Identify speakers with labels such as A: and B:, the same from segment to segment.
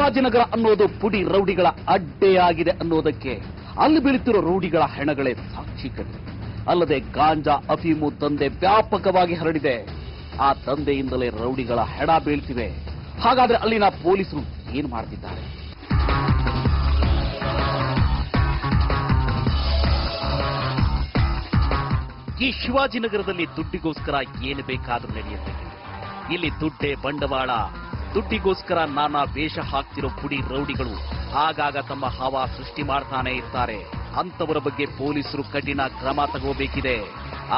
A: ಶಿವಾಜಿನಗರ ಅನ್ನೋದು ಪುಡಿ ರೌಡಿಗಳ ಅಡ್ಡೆಯಾಗಿದೆ ಅನ್ನೋದಕ್ಕೆ ಅಲ್ಲಿ ಬೀಳುತ್ತಿರೋ ರೌಡಿಗಳ ಹೆಣಗಳೇ ಸಾಕ್ಷಿ ಕಣ್ಣು. ಅಲ್ಲದೆ ಗಾಂಜಾ ಅಫೀಮು ದಂಧೆ ವ್ಯಾಪಕವಾಗಿ ಹರಡಿದೆ. ಆ ದಂಧೆಯಿಂದಲೇ ರೌಡಿಗಳ ಹೆಣ ಬೀಳ್ತಿವೆ. ಹಾಗಾದ್ರೆ ಅಲ್ಲಿನ ಪೊಲೀಸರು ಏನ್ ಮಾಡ್ತಿದ್ದಾರೆ? ಈ ಶಿವಾಜಿನಗರದಲ್ಲಿ ದುಡ್ಡಿಗೋಸ್ಕರ ಏನು ಬೇಕಾದ್ರೂ ನಡೆಯುತ್ತೆ. ಇಲ್ಲಿ ದುಡ್ಡೇ ಬಂಡವಾಳ. ದುಡ್ಡಿಗೋಸ್ಕರ ನಾನಾ ವೇಷ ಹಾಕ್ತಿರೋ ಪುಡಿ ರೌಡಿಗಳು ಆಗಾಗ ತಮ್ಮ ಹವಾ ಸೃಷ್ಟಿ ಮಾಡ್ತಾನೆ ಇರ್ತಾರೆ. ಅಂತವರ ಬಗ್ಗೆ ಪೊಲೀಸರು ಕಠಿಣ ಕ್ರಮ ತಗೋಬೇಕಿದೆ.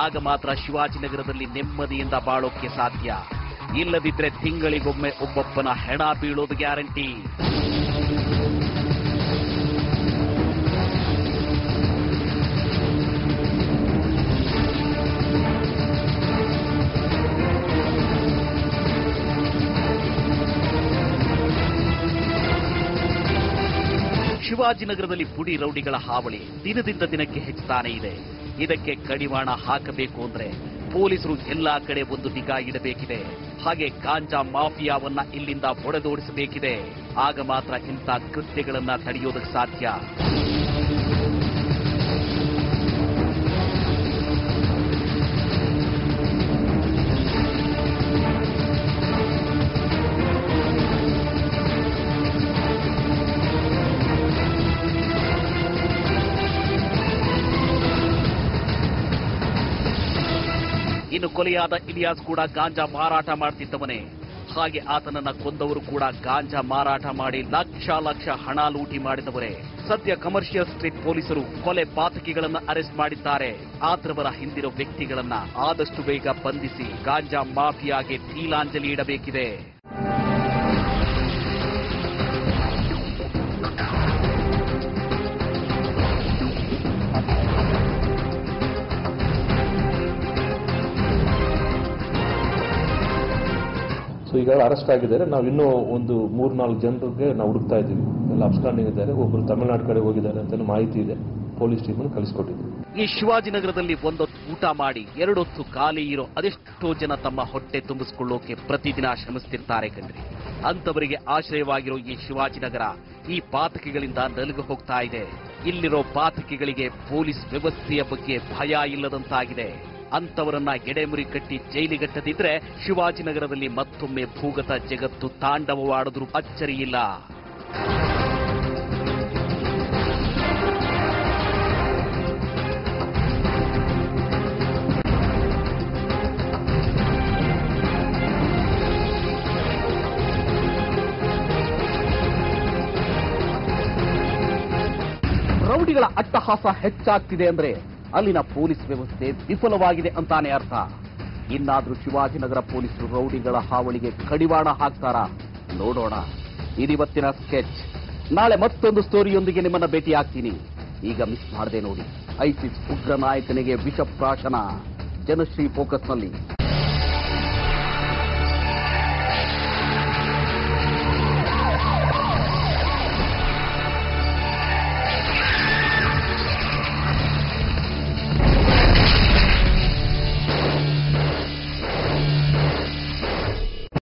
A: ಆಗ ಮಾತ್ರ ಶಿವಾಜಿನಗರದಲ್ಲಿ ನೆಮ್ಮದಿಯಿಂದ ಬಾಳೋಕೆ ಸಾಧ್ಯ. ಇಲ್ಲದಿದ್ರೆ ತಿಂಗಳಿಗೊಮ್ಮೆ ಒಬ್ಬೊಬ್ಬನ ಹೆಣ ಬೀಳೋದು ಗ್ಯಾರಂಟಿ. ಶಿವಾಜಿನಗರದಲ್ಲಿ ಪುಡಿ ರೌಡಿಗಳ ಹಾವಳಿ ದಿನದಿಂದ ದಿನಕ್ಕೆ ಹೆಚ್ಚುತ್ತಾನೆ ಇದೆ. ಇದಕ್ಕೆ ಕಡಿವಾಣ ಹಾಕಬೇಕು ಅಂದ್ರೆ ಪೊಲೀಸರು ಎಲ್ಲಾ ಕಡೆ ಒಂದು ನಿಗಾ ಇಡಬೇಕಿದೆ. ಹಾಗೆ ಗಾಂಜಾ ಮಾಫಿಯಾವನ್ನ ಇಲ್ಲಿಂದ ಹೊಡೆದೋಡಿಸಬೇಕಿದೆ. ಆಗ ಮಾತ್ರ ಇಂಥ ಕೃತ್ಯಗಳನ್ನ ತಡೆಯೋದಕ್ಕೆ ಸಾಧ್ಯ. ಇನ್ನು ಕೊಲೆಯಾದ ಇಲಿಯಾಸ್ ಕೂಡ ಗಾಂಜಾ ಮಾರಾಟ ಮಾಡ್ತಿದ್ದವನೇ. ಹಾಗೆ ಆತನನ್ನ ಕೊಂದವರು ಕೂಡ ಗಾಂಜಾ ಮಾರಾಟ ಮಾಡಿ ಲಕ್ಷ ಲಕ್ಷ ಹಣ ಲೂಟಿ ಮಾಡಿದವರೇ. ಸದ್ಯ ಕಮರ್ಷಿಯಲ್ ಸ್ಟ್ರೀಟ್ ಪೊಲೀಸರು ಕೊಲೆ ಪಾತಕಿಗಳನ್ನ ಅರೆಸ್ಟ್ ಮಾಡಿದ್ದಾರೆ. ಆತರವರ ಹಿಂದಿರೋ ವ್ಯಕ್ತಿಗಳನ್ನ ಆದಷ್ಟು ಬೇಗ ಬಂಧಿಸಿ ಗಾಂಜಾ ಮಾಫಿಯಾಗೆ ತೀಲಾಂಜಲಿ ಇಡಬೇಕಿದೆ.
B: ಈಗಾಗಲೇ ಅರೆಸ್ಟ್ ಆಗಿದ್ದಾರೆ. ನಾವು ಇನ್ನೂ ಒಂದು 3-4 ಜನರಿಗೆ ನಾವು ಹುಡುಕ್ತಾ ಇದ್ದೀವಿ. ಎಲ್ಲ ಅಬ್ಸ್ಕಾಂಡಿಂಗ್ ಇದ್ದಾರೆ. ಒಬ್ಬರು ತಮಿಳುನಾಡು ಕಡೆ ಹೋಗಿದ್ದಾರೆ ಅಂತ ಮಾಹಿತಿ ಇದೆ. ಪೊಲೀಸ್ ಟೀಮನ್ನು ಕಳಿಸ್ಕೊಟ್ಟಿದ್ದೀವಿ.
A: ಈ ಶಿವಾಜಿನಗರದಲ್ಲಿ ಒಂದೊತ್ತು ಊಟ ಮಾಡಿ 2 ಹೊತ್ತು ಖಾಲಿ ಇರೋ ಅದೆಷ್ಟೋ ಜನ ತಮ್ಮ ಹೊಟ್ಟೆ ತುಂಬಿಸಿಕೊಳ್ಳೋಕೆ ಪ್ರತಿದಿನ ಶ್ರಮಿಸುತ್ತಿರ್ತಾರೆ ಕಣ್ರಿ. ಅಂತವರಿಗೆ ಆಶ್ರಯವಾಗಿರೋ ಈ ಶಿವಾಜಿನಗರ ಈ ಪಾತಕಿಗಳಿಂದ ನಲುಗು ಹೋಗ್ತಾ ಇದೆ. ಇಲ್ಲಿರೋ ಪಾತಕಿಗಳಿಗೆ ಪೊಲೀಸ್ ವ್ಯವಸ್ಥೆಯ ಬಗ್ಗೆ ಭಯ ಇಲ್ಲದಂತಾಗಿದೆ. ಅಂತವರನ್ನ ಎಡೆಮುರಿ ಕಟ್ಟಿ ಜೈಲಿಗಟ್ಟದಿದ್ರೆ ಶಿವಾಜಿನಗರದಲ್ಲಿ ಮತ್ತೊಮ್ಮೆ ಭೂಗತ ಜಗತ್ತು ತಾಂಡವವಾಡಿದ್ರೂ ಅಚ್ಚರಿಯಿಲ್ಲ. ರೌಡಿಗಳ ಅಟ್ಟಹಾಸ ಹೆಚ್ಚಾಗ್ತಿದೆ ಅಂದ್ರೆ ಅಲ್ಲಿನ ಪೊಲೀಸ್ ವ್ಯವಸ್ಥೆ ವಿಫಲವಾಗಿದೆ ಅಂತಾನೆ ಅರ್ಥ. ಇನ್ನಾದ್ರೂ ಶಿವಾಜಿನಗರ ಪೊಲೀಸರು ರೌಡಿಗಳ ಹಾವಳಿಗೆ ಕಡಿವಾಣ ಹಾಕ್ತಾರಾ? ನೋಡೋಣ. ಇದಿವತ್ತಿನ ಸ್ಕೆಚ್. ನಾಳೆ ಮತ್ತೊಂದು ಸ್ಟೋರಿಯೊಂದಿಗೆ ನಿಮ್ಮನ್ನ ಭೇಟಿ ಆಗ್ತೀನಿ. ಈಗ ಮಿಸ್ ಮಾಡದೆ ನೋಡಿ. ಐಸಿಸ್ ಉಗ್ರ ನಾಯಕನಿಗೆ ವಿಷಪ್ರಾಶನ. ಜನಶ್ರೀ ಫೋಕಸ್ನಲ್ಲಿ.